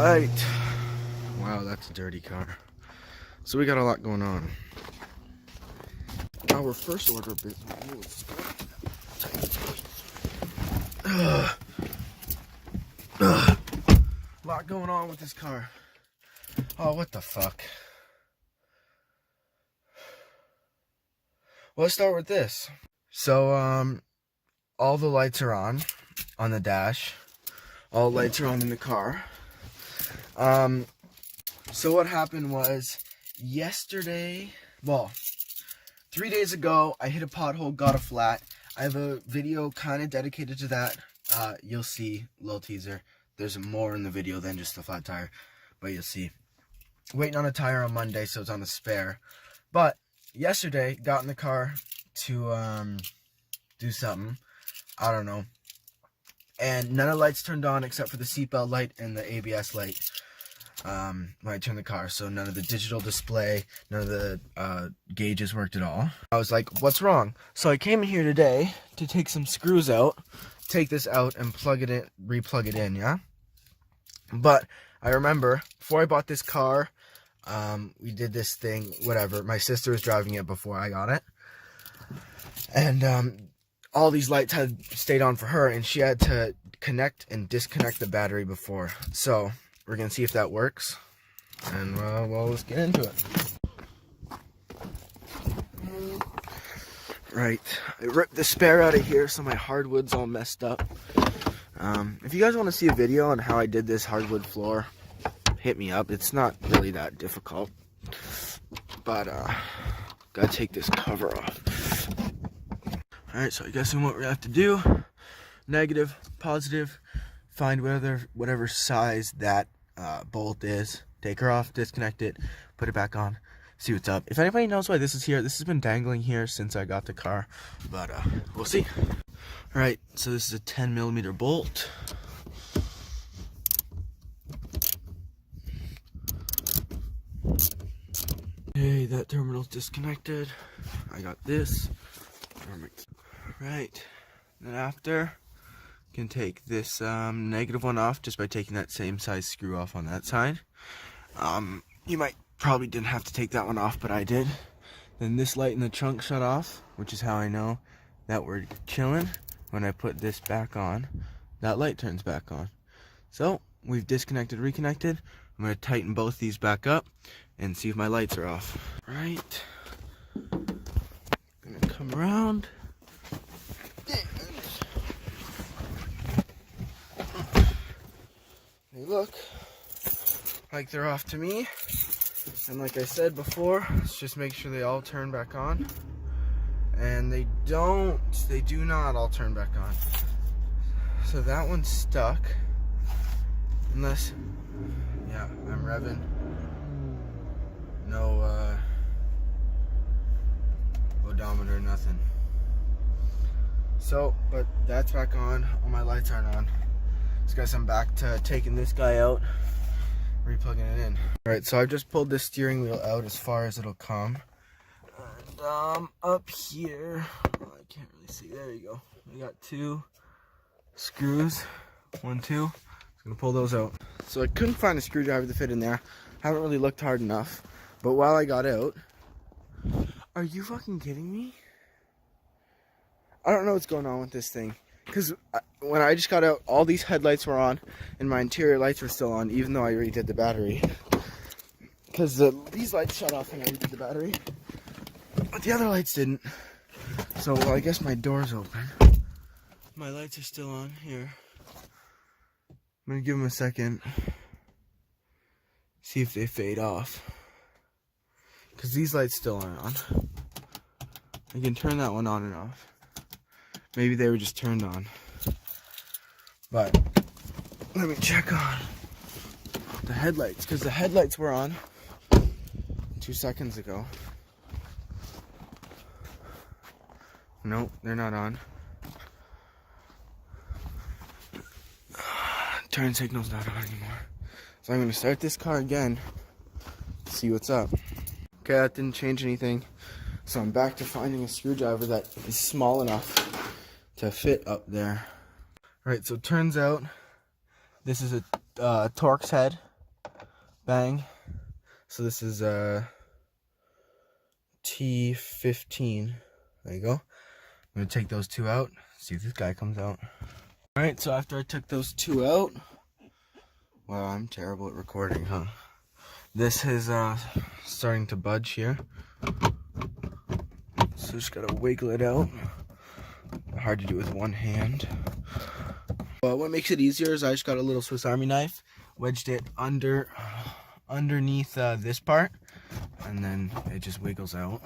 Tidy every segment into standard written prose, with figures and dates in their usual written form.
Right. Wow, that's a dirty car. So we got a lot going on. Our first order of business. Lot going on with this car. Oh, what the fuck? Well, let's start with this. So, all the lights are on the dash. All lights are on in the car. So what happened was yesterday, well, 3 days ago, I hit a pothole, got a flat. I have a video kind of dedicated to that. You'll see, little teaser. There's more in the video than just the flat tire, but you'll see. Waiting on a tire on Monday, so it's on the spare. But yesterday, got in the car to do something. I don't know. And none of the lights turned on except for the seatbelt light and the ABS light when I turned the car. So none of the digital display, none of the gauges worked at all. I was like, what's wrong? So I came in here today to take some screws out, take this out and plug it in, replug it in, yeah? But I remember before I bought this car, we did this thing, whatever. My sister was driving it before I got it. And all these lights had stayed on for her, and she had to connect and disconnect the battery before. So we're gonna see if that works, and well, let's get into it. Right, I ripped the spare out of here, so my hardwood's all messed up. If you guys want to see a video on how I did this hardwood floor, hit me up. It's not really that difficult, but gotta take this cover off. Alright, so I guess what we're gonna have to do, negative, positive, find whatever size that bolt is, take her off, disconnect it, put it back on, see what's up. If anybody knows why this is here, this has been dangling here since I got the car, but we'll see. Alright, so this is a 10mm bolt. Okay, that terminal's disconnected. I got this. Right, then after, you can take this negative one off just by taking that same size screw off on that side. You probably didn't have to take that one off, but I did. Then this light in the trunk shut off, which is how I know that we're chilling. When I put this back on, that light turns back on. So we've disconnected, reconnected. I'm gonna tighten both these back up and see if my lights are off. Right, gonna come around. They look like they're off to me, and like I said before, let's just make sure they all turn back on, and they do not all turn back on. So that one's stuck, unless, yeah, I'm revving, no odometer, nothing. So, but that's back on, all my lights aren't on. So guys, I'm back to taking this guy out, replugging it in. Alright, so I've just pulled this steering wheel out as far as it'll come. And up here, oh, I can't really see, there you go. We got 2 screws, 1, 2. I'm gonna pull those out. So I couldn't find a screwdriver to fit in there. Haven't really looked hard enough. But while I got out, are you fucking kidding me? I don't know what's going on with this thing. Because when I just got out, all these headlights were on, and my interior lights were still on, even though I redid the battery. Because these lights shut off when I redid the battery, but the other lights didn't. So, well, I guess my door's open. My lights are still on here. I'm going to give them a second. See if they fade off. Because these lights still aren't on. I can turn that one on and off. Maybe they were just turned on. But let me check on the headlights, because the headlights were on 2 seconds ago. Nope, they're not on. Turn signal's not on anymore. So I'm going to start this car again to see what's up. Okay, that didn't change anything. So I'm back to finding a screwdriver that is small enough to fit up there. Alright, so it turns out this is a Torx head Bang. So this is T15. There you go. I'm gonna take those two out, see if this guy comes out. Alright, so after I took those two out, wow, I'm terrible at recording, huh? This is starting to budge here. So just gotta wiggle it out. Hard to do with one hand. Well, what makes it easier is I just got a little Swiss Army knife, wedged it underneath this part, and then it just wiggles out.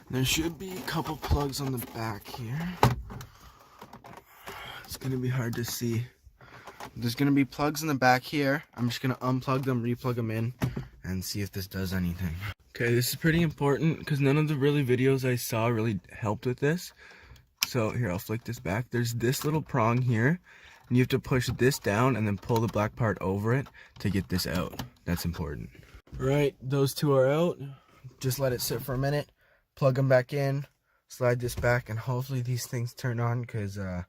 There should be a couple plugs on the back here. It's gonna be hard to see. There's gonna be plugs in the back here. I'm just gonna unplug them, replug them in, and see if this does anything. Okay, this is pretty important because none of the videos I saw really helped with this. So here, I'll flick this back. There's this little prong here, and you have to push this down and then pull the black part over it to get this out. That's important. Right, those two are out. Just let it sit for a minute, plug them back in, slide this back, and hopefully these things turn on because I'm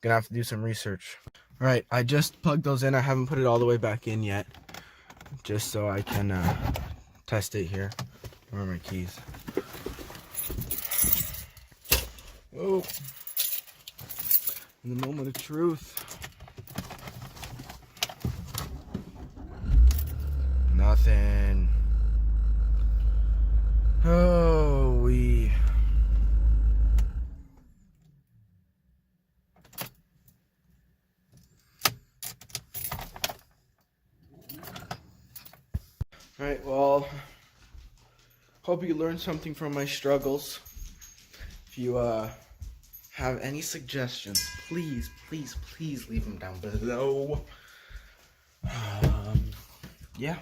gonna have to do some research. All right, I just plugged those in. I haven't put it all the way back in yet, just so I can test it here. Where are my keys? Oh, in the moment of truth. Nothing. Oh, we. Alright, well, hope you learned something from my struggles. If you have any suggestions, please leave them down below. Yeah.